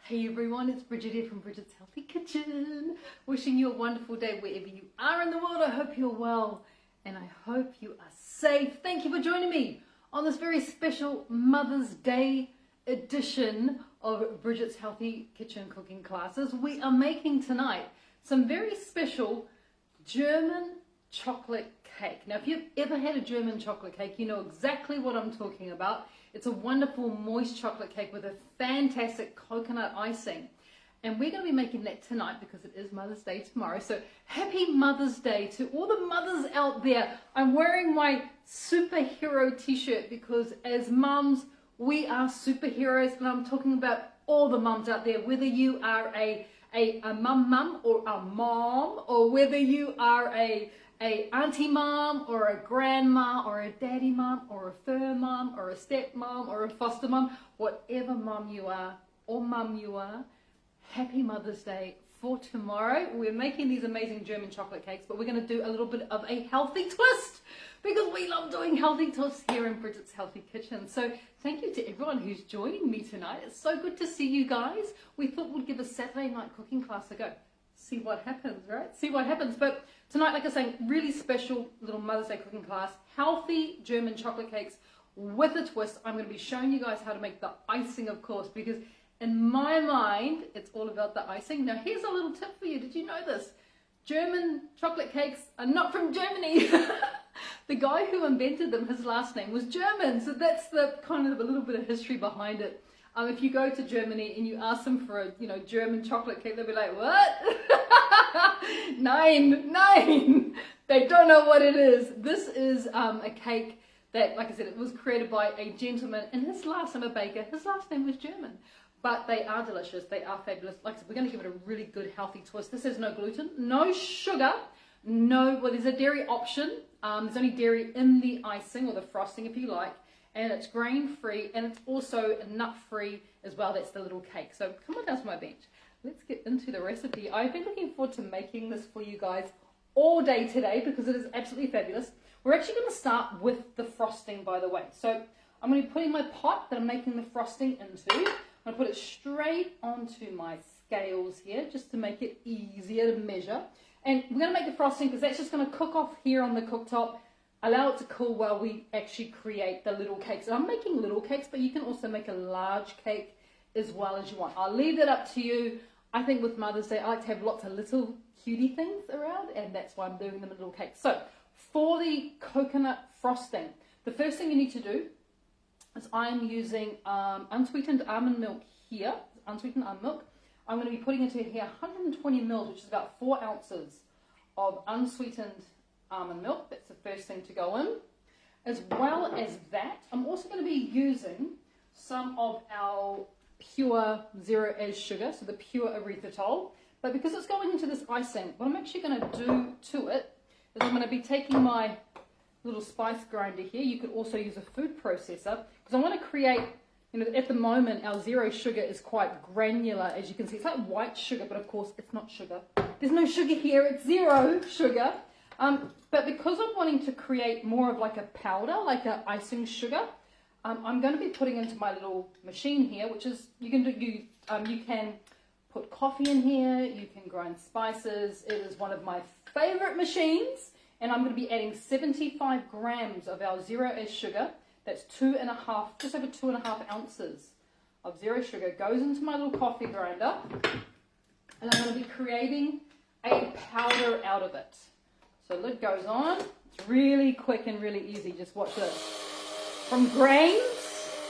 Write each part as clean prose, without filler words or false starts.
Hey everyone, it's Bridget here from Bridget's Healthy Kitchen. Wishing you a wonderful day wherever you are in the world. I hope you're well and I hope you are safe. Thank you for joining me on this very special Mother's Day edition of Bridget's Healthy Kitchen cooking classes. We are making tonight some very special German chocolate cake. Now, if you've ever had a German chocolate cake, you know exactly what I'm talking about. It's a wonderful moist chocolate cake with a fantastic coconut icing. And we're going to be making that tonight because it is Mother's Day tomorrow. So happy Mother's Day to all the mothers out there. I'm wearing my superhero t-shirt because as mums, we are superheroes. And I'm talking about all the mums out there, whether you are a mum or a mom, or whether you are a auntie mom or a grandma or a daddy mom or a fur mom or a step mom or a foster mom, whatever mom you are or mum you are, happy Mother's Day for tomorrow. We're making these amazing German chocolate cakes, but we're going to do a little bit of a healthy twist because we love doing healthy twists here in Bridget's Healthy Kitchen. So thank you to everyone who's joining me tonight. It's so good to see you guys. We thought we'd give a Saturday night cooking class a go. See what happens, right? See what happens. But tonight, like I was saying, really special little Mother's Day cooking class. Healthy German chocolate cakes with a twist. I'm going to be showing you guys how to make the icing, of course, because in my mind, it's all about the icing. Now, here's a little tip for you. Did you know this? German chocolate cakes are not from Germany. The guy who invented them, his last name was German. So that's the kind of a little bit of history behind it. If you go to Germany and you ask them for a German chocolate cake, they'll be like, what? Nine. They don't know what it is. This is a cake that, like I said, it was created by a gentleman and his last name, a baker. His last name was German. But they are delicious. They are fabulous. Like I said, we're going to give it a really good, healthy twist. This has no gluten, no sugar, well, there's a dairy option. There's only dairy in the icing or the frosting, if you like. And it's grain-free, and it's also nut-free as well. That's the little cake. So come on down to my bench. Let's get into the recipe. I've been looking forward to making this for you guys all day today because it is absolutely fabulous. We're actually going to start with the frosting, by the way. So I'm going to be putting my pot that I'm making the frosting into. I'm going to put it straight onto my scales here just to make it easier to measure. And we're going to make the frosting because that's just going to cook off here on the cooktop. Allow it to cool while we actually create the little cakes. And I'm making little cakes, but you can also make a large cake as well as you want. I'll leave that up to you. I think with Mother's Day, I like to have lots of little cutie things around, and that's why I'm doing them in little cakes. So for the coconut frosting, the first thing you need to do is I'm using unsweetened almond milk here, unsweetened almond milk. I'm going to be putting into here 120 mils, which is about 4 ounces of unsweetened almond milk. That's the first thing to go in. As well as that, I'm also going to be using some of our pure zero edge sugar, so the pure erythritol. But because it's going into this icing, what I'm actually going to do to it is I'm going to be taking my little spice grinder here. You could also use a food processor because I want to create, at the moment our zero sugar is quite granular, as you can see. It's like white sugar, but of course it's not sugar. There's no sugar here, it's zero sugar. But because I'm wanting to create more of like a powder, like an icing sugar, I'm going to be putting into my little machine here, which is, you can put coffee in here, you can grind spices. It is one of my favorite machines, and I'm going to be adding 75 grams of our zero edge sugar. That's just over 2.5 ounces of zero sugar goes into my little coffee grinder, and I'm going to be creating a powder out of it. So lid goes on. It's really quick and really easy. Just watch this. From grains,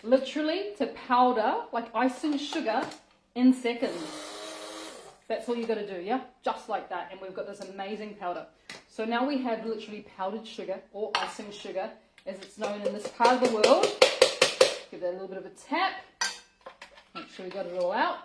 literally, to powder, like icing sugar, in seconds. That's all you got to do, yeah? Just like that. And we've got this amazing powder. So now we have literally powdered sugar, or icing sugar, as it's known in this part of the world. Give that a little bit of a tap. Make sure we got it all out.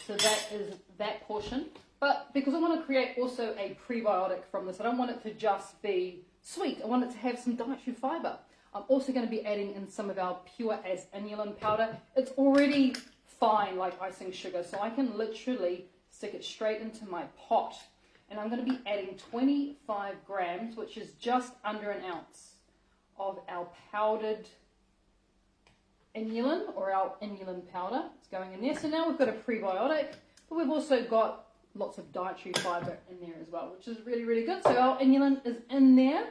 So that is that portion. But because I want to create also a prebiotic from this, I don't want it to just be sweet. I want it to have some dietary fiber. I'm also going to be adding in some of our pure as inulin powder. It's already fine like icing sugar, so I can literally stick it straight into my pot. And I'm going to be adding 25 grams, which is just under an ounce, of our powdered inulin, or our inulin powder. It's going in there. So now we've got a prebiotic, but we've also got lots of dietary fibre in there as well, which is really, really good. So our inulin is in there.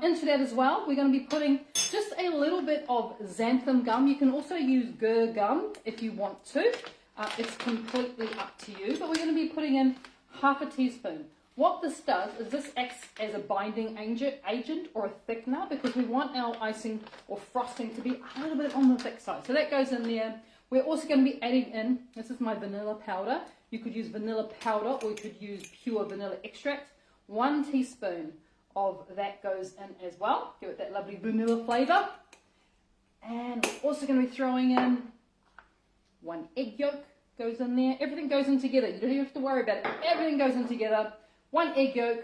Into that as well, we're going to be putting just a little bit of xanthan gum. You can also use gur gum if you want to. It's completely up to you, but we're going to be putting in half a teaspoon. What this does is this acts as a binding agent or a thickener, because we want our icing or frosting to be a little bit on the thick side. So that goes in there. We're also going to be adding in, this is my vanilla powder. You could use vanilla powder or you could use pure vanilla extract. 1 teaspoon of that goes in as well. Give it that lovely vanilla flavour. And we're also going to be throwing in 1 egg yolk goes in there. Everything goes in together. You don't even have to worry about it. Everything goes in together. 1 egg yolk.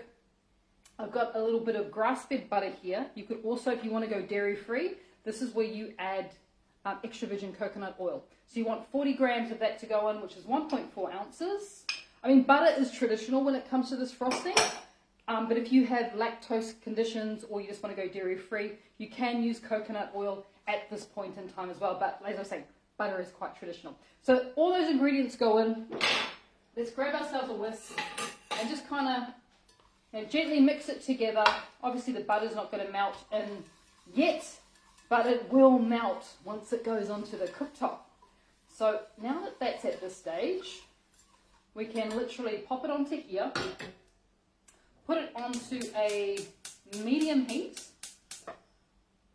I've got a little bit of grass-fed butter here. You could also, if you want to go dairy-free, this is where you add extra virgin coconut oil. So you want 40 grams of that to go in, which is 1.4 ounces. I mean, butter is traditional when it comes to this frosting. But if you have lactose conditions or you just want to go dairy-free, you can use coconut oil at this point in time as well. But as I say, butter is quite traditional. So all those ingredients go in. Let's grab ourselves a whisk and just kind of gently mix it together. Obviously the butter's not going to melt in yet, but it will melt once it goes onto the cooktop. So now that that's at this stage, we can literally pop it onto here. Put it onto a medium heat,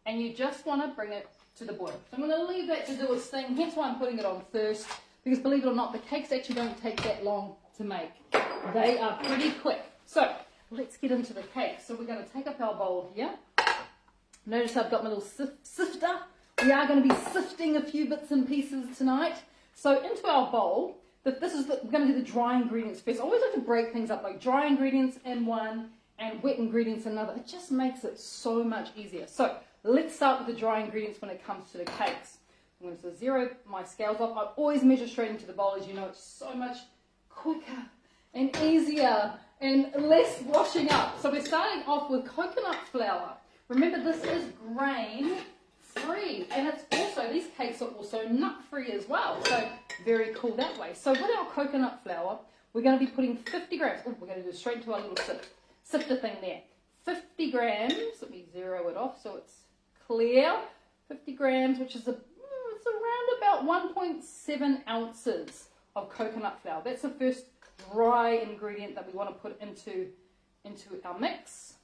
and you just want to bring it to the boil. So I'm going to leave that to do its thing. Hence why I'm putting it on first, because believe it or not, the cakes actually don't take that long to make. They are pretty quick. So let's get into the cake. So we're going to take up our bowl here. Notice I've got my little sifter. We are going to be sifting a few bits and pieces tonight. So into our bowl. We're going to do the dry ingredients first. I always like to break things up, like dry ingredients in one and wet ingredients in another. It just makes it so much easier. So let's start with the dry ingredients when it comes to the cakes. I'm going to zero my scales off. I always measure straight into the bowl, as you know. It's so much quicker and easier and less washing up. So we're starting off with coconut flour. Remember, this is grain-free, and it's also, these cakes are also nut-free as well. So very cool that way. So with our coconut flour, we're going to be putting 50 grams. Oh, we're going to do it straight into our little sifter thing there. 50 grams. Let me zero it off so it's clear. 50 grams, which is it's around about 1.7 ounces of coconut flour. That's the first dry ingredient that we want to put into our mix.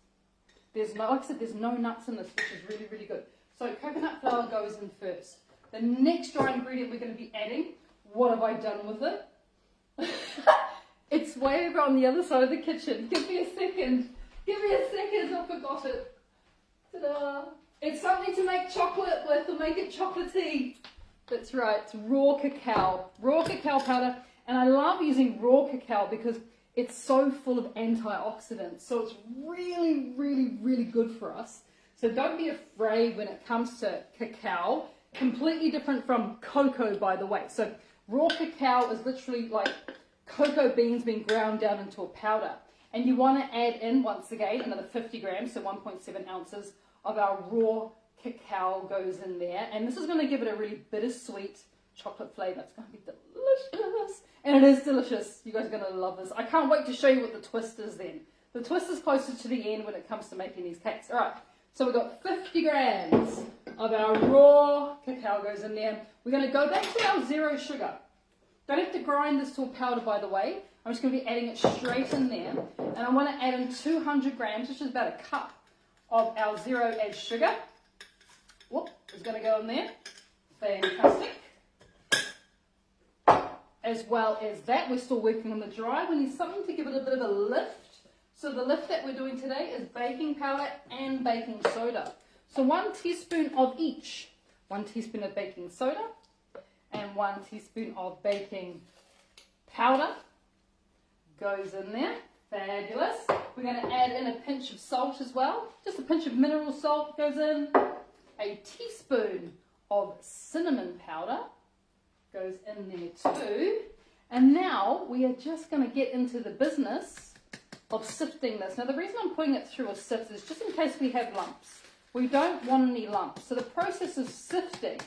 There's no, like I said, there's no nuts in this, which is really, really good. So coconut flour goes in first. The next dry ingredient we're going to be adding, what have I done with it? It's way over on the other side of the kitchen. Give me a second. Give me a second. I forgot it. Ta-da. It's something to make chocolate with, to make it chocolatey. That's right. It's raw cacao. Raw cacao powder. And I love using raw cacao because it's so full of antioxidants. So it's really, really, really good for us. So don't be afraid when it comes to cacao. Completely different from cocoa, by the way. So raw cacao is literally like cocoa beans being ground down into a powder. And you want to add in, once again, another 50 grams, so 1.7 ounces of our raw cacao goes in there. And this is going to give it a really bittersweet chocolate flavour. It's going to be delicious. And it is delicious. You guys are going to love this. I can't wait to show you what the twist is then. The twist is closer to the end when it comes to making these cakes. All right. So we've got 50 grams of our raw cacao goes in there. We're going to go back to our zero sugar. Don't have to grind this to a powder, by the way. I'm just going to be adding it straight in there. And I want to add in 200 grams, which is about a cup of our zero edge sugar. Whoop, is going to go in there. Fantastic. As well as that, we're still working on the dry. We need something to give it a bit of a lift. So the lift that we're doing today is baking powder and baking soda. So 1 teaspoon of each. 1 teaspoon of baking soda and 1 teaspoon of baking powder goes in there. Fabulous. We're going to add in a pinch of salt as well. Just a pinch of mineral salt goes in. A teaspoon of cinnamon powder goes in there too. And now we are just going to get into the business of sifting this. Now the reason I'm putting it through a sift is just in case we have lumps. We don't want any lumps. So the process of sifting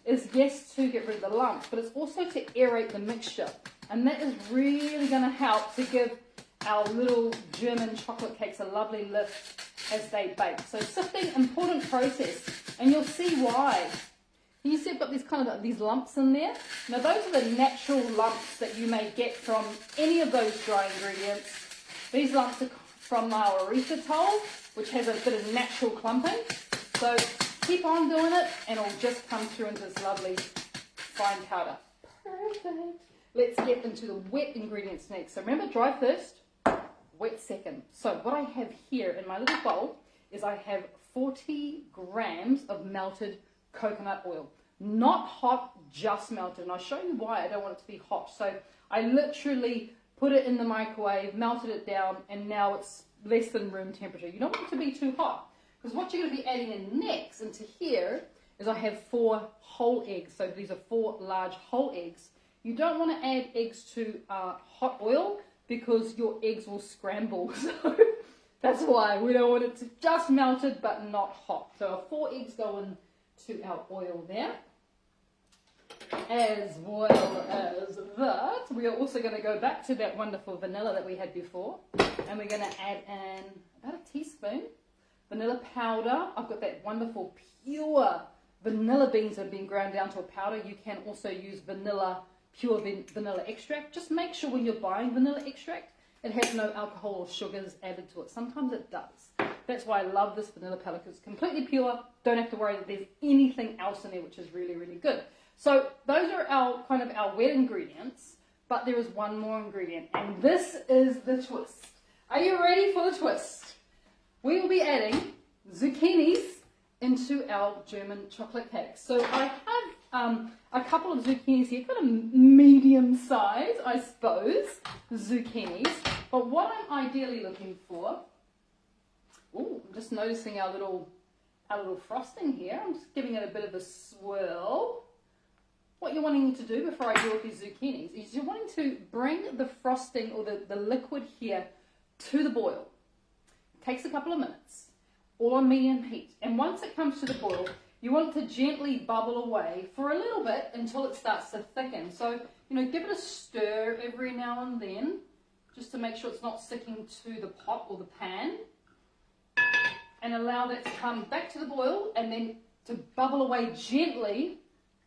is, yes, to get rid of the lumps, but it's also to aerate the mixture. And that is really going to help to give our little German chocolate cakes a lovely lift as they bake. So sifting, important process, and you'll see why. Can you see I've got these kind of these lumps in there? Now those are the natural lumps that you may get from any of those dry ingredients. These lumps are from our erythritol, which has a bit of natural clumping. So keep on doing it and it'll just come through into this lovely fine powder. Perfect. Let's get into the wet ingredients next. So remember, dry first, wet second. So what I have here in my little bowl is I have 40 grams of melted coconut oil. Not hot, just melted. And I'll show you why I don't want it to be hot. So I literally put it in the microwave, melted it down, and now it's less than room temperature. You don't want it to be too hot. Because what you're going to be adding in next into here is I have 4 whole eggs. So these are 4 large whole eggs. You don't want to add eggs to hot oil because your eggs will scramble. So that's why we don't want it to just melted but not hot. So our 4 eggs go into our oil there. As well as that, we are also going to go back to that wonderful vanilla that we had before. And we're going to add in about a teaspoon vanilla powder. I've got that wonderful pure vanilla beans that have been ground down to a powder. You can also use pure vanilla extract. Just make sure when you're buying vanilla extract, it has no alcohol or sugars added to it. Sometimes it does. That's why I love this vanilla powder, because it's completely pure. Don't have to worry that there's anything else in there, which is really, really good. So those are our wet ingredients, but there is one more ingredient, and this is the twist. Are you ready for the twist? We will be adding zucchinis into our German chocolate cake. So I have a couple of zucchinis here, kind of medium size, I suppose, zucchinis. But what I'm ideally looking for, I'm just noticing our little frosting here. I'm just giving it a bit of a swirl. What you're wanting to do before I do with these zucchinis is you're wanting to bring the frosting or the liquid here to the boil. It takes a couple of minutes, all on medium heat. And once it comes to the boil, you want it to gently bubble away for a little bit until it starts to thicken. So, give it a stir every now and then, just to make sure it's not sticking to the pot or the pan. And allow that to come back to the boil and then to bubble away gently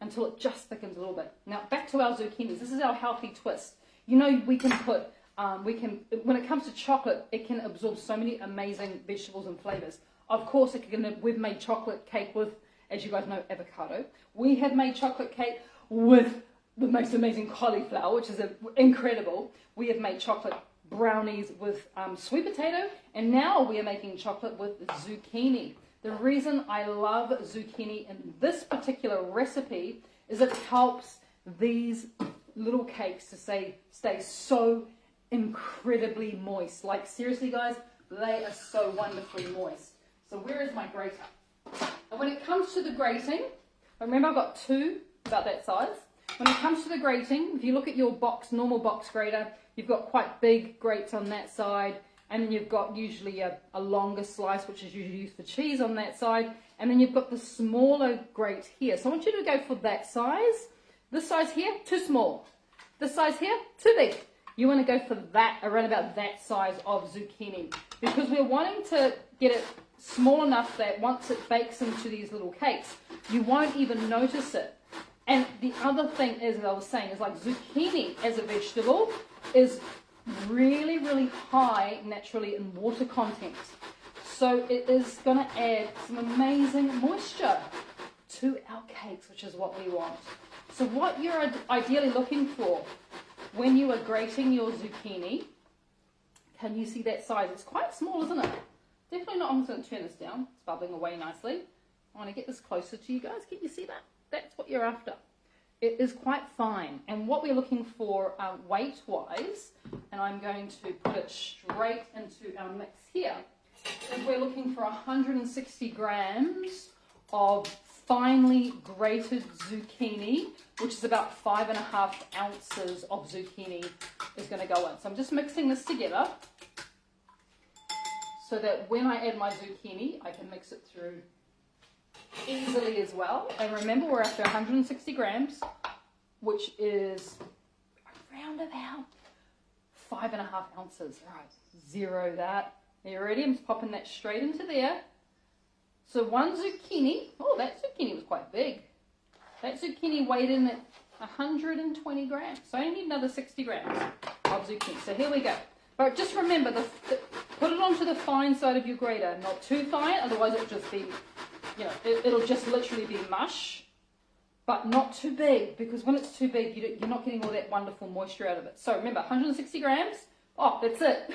until it just thickens a little bit. Now back to our zucchinis. This is our healthy twist. We can put, when it comes to chocolate, it can absorb so many amazing vegetables and flavors. Of course, we've made chocolate cake with, as you guys know, avocado. We have made chocolate cake with the most amazing cauliflower, which is incredible. We have made chocolate brownies with sweet potato, and now we are making chocolate with zucchini. The reason I love zucchini in this particular recipe is it helps these little cakes to stay so incredibly moist. Like, seriously guys, they are so wonderfully moist. So where is my grater? And when it comes to the grating, remember I've got 2 about that size. When it comes to the grating, if you look at your normal box grater, you've got quite big grates on that side, and then you've got usually a longer slice, which is usually used for cheese, on that side, and then you've got the smaller grate here. So I want you to go for that size. This size here, too small. This size here, too big. You want to go for that, around about that size of zucchini, because we're wanting to get it small enough that once it bakes into these little cakes, you won't even notice it. And the other thing is, as I was saying, is like zucchini as a vegetable is really, really high naturally in water content. So it is going to add some amazing moisture to our cakes, which is what we want. So what you're ideally looking for when you are grating your zucchini, can you see that size? It's quite small, isn't it? Definitely not. I'm just going to turn this down. It's bubbling away nicely. I want to get this closer to you guys. Can you see that? That's what you're after. It is quite fine. And what we're looking for weight-wise, and I'm going to put it straight into our mix here, is we're looking for 160 grams of finely grated zucchini, which is about 5.5 ounces of zucchini is going to go in. So I'm just mixing this together so that when I add my zucchini, I can mix it through easily as well. And remember, we're after 160 grams, which is around about 5.5 ounces. All right, zero that. Are you ready? I'm just popping that straight into there. So one zucchini. Oh, that zucchini was quite big. That zucchini weighed in at 120 grams. So I only need another 60 grams of zucchini. So here we go. But just remember, put it onto the fine side of your grater. Not too fine, otherwise it'll just be, you know, it'll just literally be mush. But not too big, because when it's too big, you're not getting all that wonderful moisture out of it. So remember, 160 grams. Oh, that's it.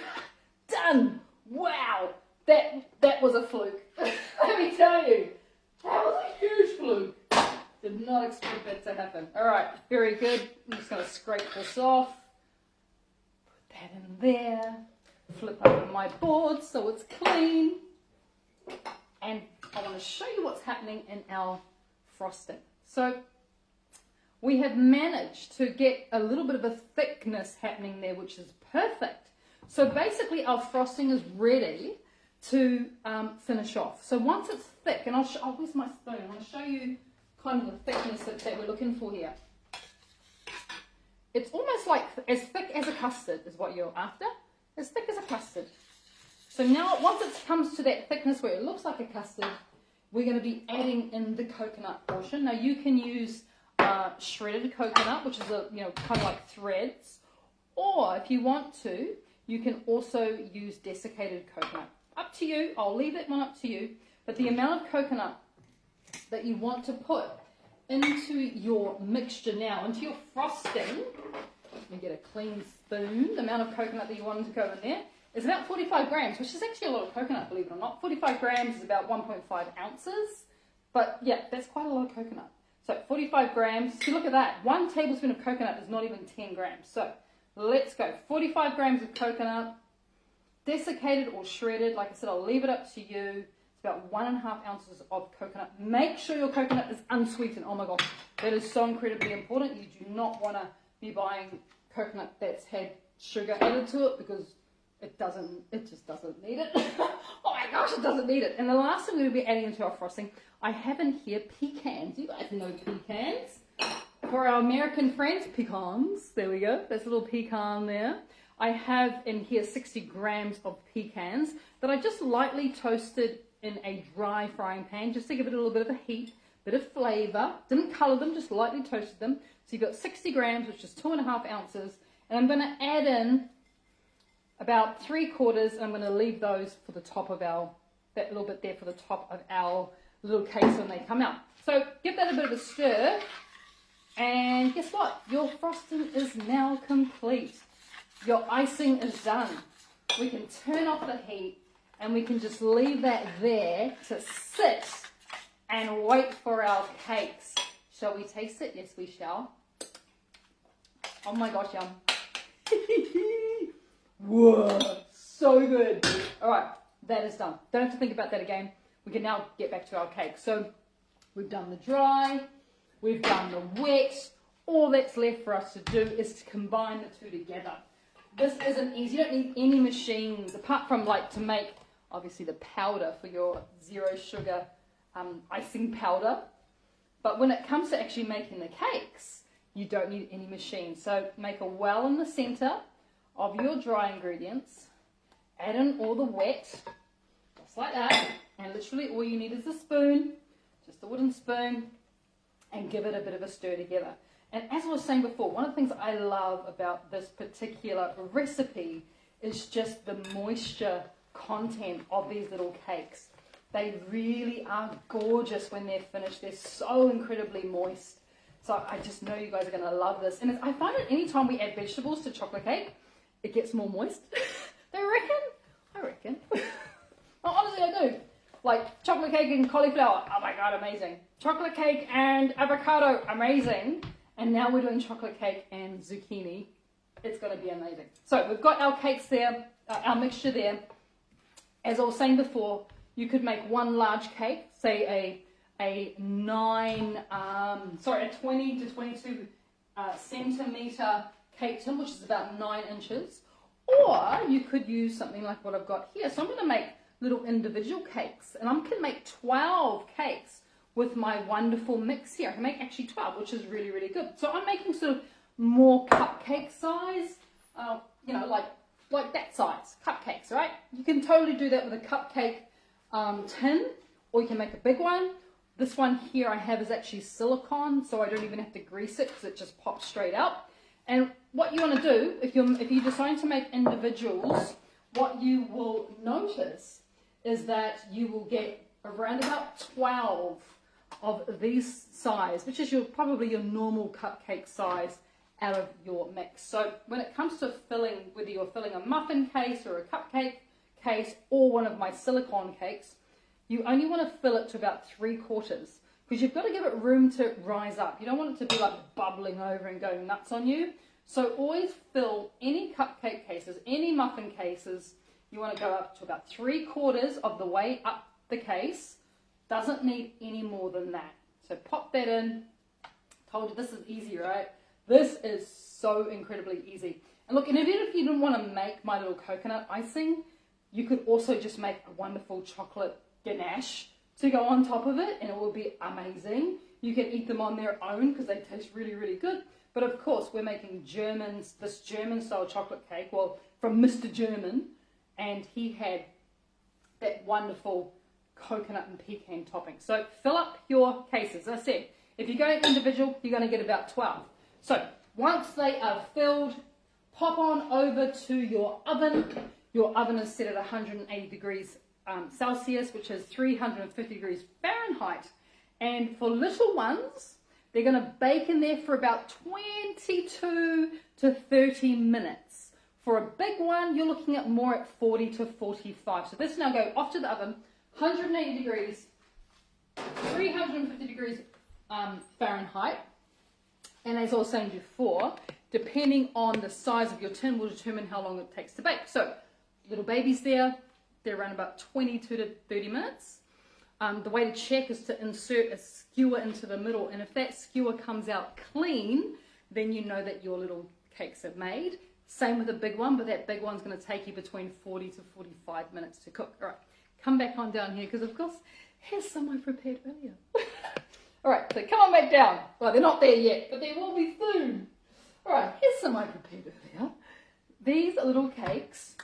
Done. Wow. That was a fluke. Let me tell you. That was a huge fluke. Did not expect that to happen. All right, very good. I'm just going to scrape this off. Put that in there. Flip over my board so it's clean. And I want to show you what's happening in our frosting. So we have managed to get a little bit of a thickness happening there, which is perfect. So basically our frosting is ready to finish off. So once it's thick, and where's my spoon? I want to show you kind of the thickness that we're looking for here. It's almost like as thick as a custard is what you're after. As thick as a custard. So now once it comes to that thickness where it looks like a custard, we're going to be adding in the coconut portion. Now you can use shredded coconut, which is kind of like threads, or if you want to, you can also use desiccated coconut. Up to you. I'll leave that one up to you. But the amount of coconut that you want to put into your mixture now, into your frosting, let me get a clean spoon, the amount of coconut that you want to go in there is about 45 grams, which is actually a lot of coconut, believe it or not. 45 grams is about 1.5 ounces, but yeah, that's quite a lot of coconut. So 45 grams, if you look at that, 1 tablespoon of coconut is not even 10 grams. So let's go, 45 grams of coconut, desiccated or shredded. Like I said, I'll leave it up to you. About 1.5 ounces of coconut. Make sure your coconut is unsweetened. Oh my gosh, that is so incredibly important. You do not want to be buying coconut that's had sugar added to it, because it just doesn't need it. Oh my gosh, it doesn't need it. And the last thing we're going to be adding into our frosting, I have in here pecans. You guys know pecans. For our American friends, pecans. There we go. There's a little pecan there. I have in here 60 grams of pecans that I just lightly toasted in a dry frying pan, just to give it a little bit of a heat, bit of flavor. Didn't color them, just lightly toasted them. So you've got 60 grams, which is 2.5 ounces. And I'm going to add in about 3/4. I'm going to leave those for the top of that little bit there for the top of our little cakes when they come out. So give that a bit of a stir. And guess what? Your frosting is now complete. Your icing is done. We can turn off the heat, and we can just leave that there to sit and wait for our cakes. Shall we taste it? Yes, we shall. Oh my gosh, yum. Whoa, so good. All right, that is done. Don't have to think about that again. We can now get back to our cake. So we've done the dry, we've done the wet. All that's left for us to do is to combine the two together. This isn't easy. You don't need any machines apart from to make obviously the powder for your zero sugar icing powder. But when it comes to actually making the cakes, you don't need any machine. So make a well in the center of your dry ingredients, add in all the wet, just like that, and literally all you need is a spoon, just a wooden spoon, and give it a bit of a stir together. And as I was saying before, one of the things I love about this particular recipe is just the moisture content of these little cakes. They really are gorgeous when they're finished. They're so incredibly moist. So I just know you guys are going to love this. And I find that anytime we add vegetables to chocolate cake, it gets more moist. Don't you reckon? I reckon. Well, honestly, I do. Like chocolate cake and cauliflower, oh my god, amazing. Chocolate cake and avocado, amazing. And now we're doing chocolate cake and zucchini. It's going to be amazing. So we've got our cakes there, our mixture there. As I was saying before, you could make one large cake, say a 20 to 22 centimeter cake tin, which is about 9 inches. Or you could use something like what I've got here. So I'm going to make little individual cakes, and I can make 12 cakes with my wonderful mix here. I can make actually 12, which is really, really good. So I'm making sort of more cupcake size, you know, like that size, cupcakes, right? You can totally do that with a cupcake tin, or you can make a big one. This one here I have is actually silicone, so I don't even have to grease it because it just pops straight out. And what you want to do, if you decide to make individuals, what you will notice is that you will get around about 12 of these size, which is probably your normal cupcake size, out of your mix. So when it comes to filling, whether you're filling a muffin case or a cupcake case or one of my silicone cakes, you only want to fill it to about 3/4, because you've got to give it room to rise up. You don't want it to be like bubbling over and going nuts on you. So always fill any cupcake cases, any muffin cases, you want to go up to about 3/4 of the way up the case. Doesn't need any more than that. So pop that in. Told you this is easy, right? This is so incredibly easy. And look, and even if you didn't want to make my little coconut icing, you could also just make a wonderful chocolate ganache to go on top of it, and it will be amazing. You can eat them on their own because they taste really, really good. But of course, we're making this German style chocolate cake, well, from Mr. German, and he had that wonderful coconut and pecan topping. So fill up your cases. As I said, if you go individual, you're going to get about 12. So once they are filled, pop on over to your oven. Your oven is set at 180 degrees Celsius, which is 350 degrees Fahrenheit. And for little ones, they're going to bake in there for about 22 to 30 minutes. For a big one, you're looking at more at 40 to 45. So this now go off to the oven, 180 degrees, 350 degrees Fahrenheit. And as I was saying before, depending on the size of your tin will determine how long it takes to bake. So little babies there, they're around about 22 to 30 minutes. The way to check is to insert a skewer into the middle, and if that skewer comes out clean, then you know that your little cakes are made. Same with a big one, but that big one's going to take you between 40 to 45 minutes to cook. All right, come back on down here, because of course, here's some I prepared earlier. All right, so come on back down. Well, they're not there yet, but they will be soon. All right, here's some I prepared earlier. These are little cakes,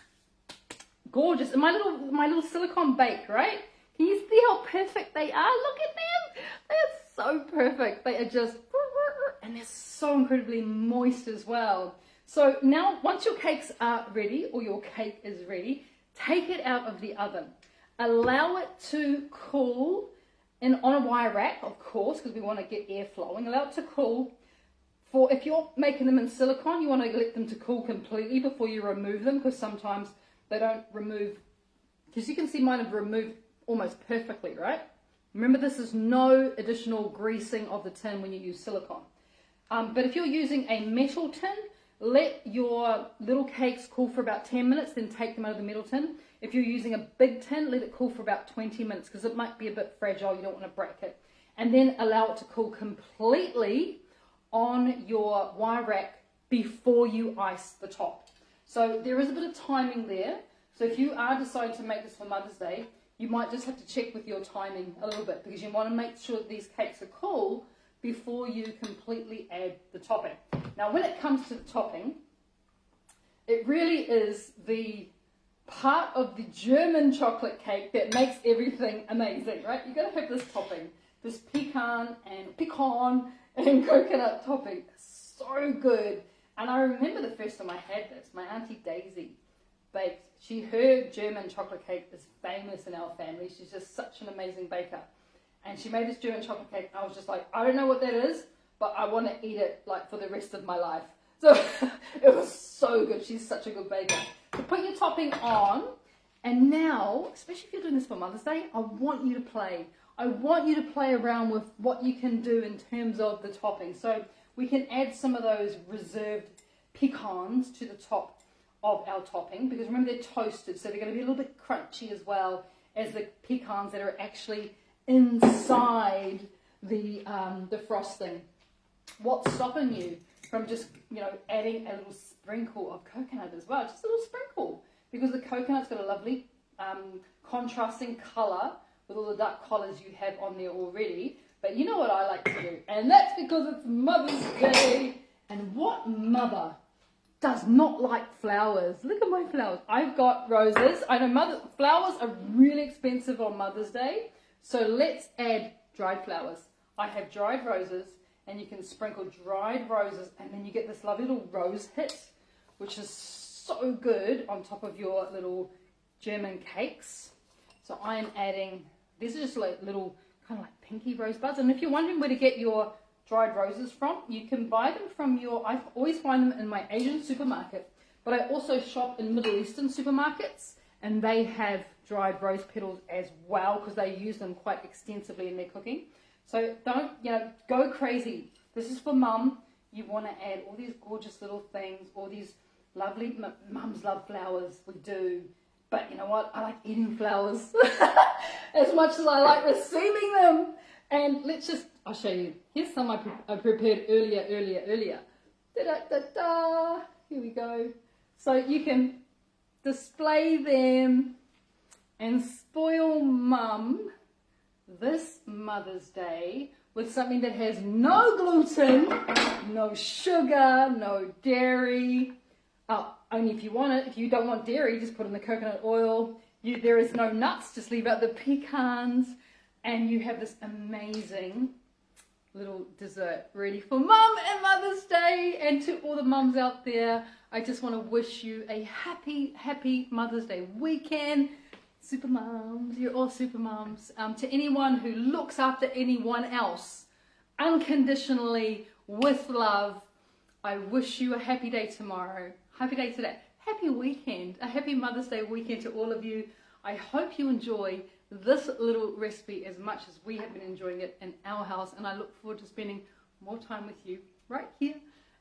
gorgeous, and my little silicone bake, right? Can you see how perfect they are? Look at them. They're so perfect. They are just, and they're so incredibly moist as well. So now, once your cakes are ready, or your cake is ready, take it out of the oven. Allow it to cool on a wire rack, of course, because we want to get air flowing. Allow it to cool. If you're making them in silicone, you want to let them to cool completely before you remove them, because sometimes they don't remove, because you can see mine have removed almost perfectly, right? Remember, this is no additional greasing of the tin when you use silicone. But if you're using a metal tin, let your little cakes cool for about 10 minutes, then take them out of the metal tin. If you're using a big tin, let it cool for about 20 minutes, because it might be a bit fragile, you don't want to break it. And then allow it to cool completely on your wire rack before you ice the top. So there is a bit of timing there. So if you are deciding to make this for Mother's Day, you might just have to check with your timing a little bit, because you want to make sure that these cakes are cool before you completely add the topping. Now, when it comes to the topping, it really is the part of the German chocolate cake that makes everything amazing, right? You've got to have this topping, this pecan and coconut topping. So good. And I remember the first time I had this, my Auntie Daisy baked. Her German chocolate cake is famous in our family. She's just such an amazing baker. And she made this German chocolate cake. I was just like, I don't know what that is, but I want to eat it like for the rest of my life. So it was so good. She's such a good baker. So put your topping on. And now, especially if you're doing this for Mother's Day, I want you to play. I want you to play around with what you can do in terms of the topping. So we can add some of those reserved pecans to the top of our topping, because remember, they're toasted, so they're going to be a little bit crunchy as well as the pecans that are actually inside the frosting. What's stopping you from just, adding a little sprinkle of coconut as well? Just a little sprinkle, because the coconut's got a lovely contrasting color with all the duck collars you have on there already. But you know what I like to do, and that's because it's Mother's Day. And what mother does not like flowers? Look at my flowers. I've got roses. I know flowers are really expensive on Mother's Day, so let's add dried flowers. I have dried roses, and you can sprinkle dried roses, and then you get this lovely little rose hit, which is so good on top of your little German cakes. So I am adding, these are just like little kind of like pinky rose buds. And if you're wondering where to get your dried roses from, you can buy them from I always find them in my Asian supermarket, but I also shop in Middle Eastern supermarkets, and they have dried rose petals as well because they use them quite extensively in their cooking. So don't, go crazy. This is for mum. You want to add all these gorgeous little things, all these lovely, mums love flowers, we do. But you know what? I like eating flowers as much as I like receiving them. And I'll show you. Here's some I prepared earlier. Da-da-da-da. Here we go. So you can display them and spoil mum this Mother's Day with something that has no gluten, no sugar, no dairy. Only if you want it. If you don't want dairy, just put in the coconut oil. There is no nuts, just leave out the pecans. And you have this amazing little dessert ready for mum and Mother's Day. And to all the mums out there, I just want to wish you a happy, happy Mother's Day weekend. Super mums, you're all super mums. To anyone who looks after anyone else unconditionally with love, I wish you a happy day tomorrow. Happy day today. Happy weekend. A happy Mother's Day weekend to all of you. I hope you enjoy this little recipe as much as we have been enjoying it in our house, and I look forward to spending more time with you right here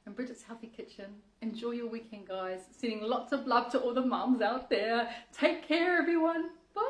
in Bridget's Healthy Kitchen. Enjoy your weekend, guys. Sending lots of love to all the mums out there. Take care, everyone. Bye.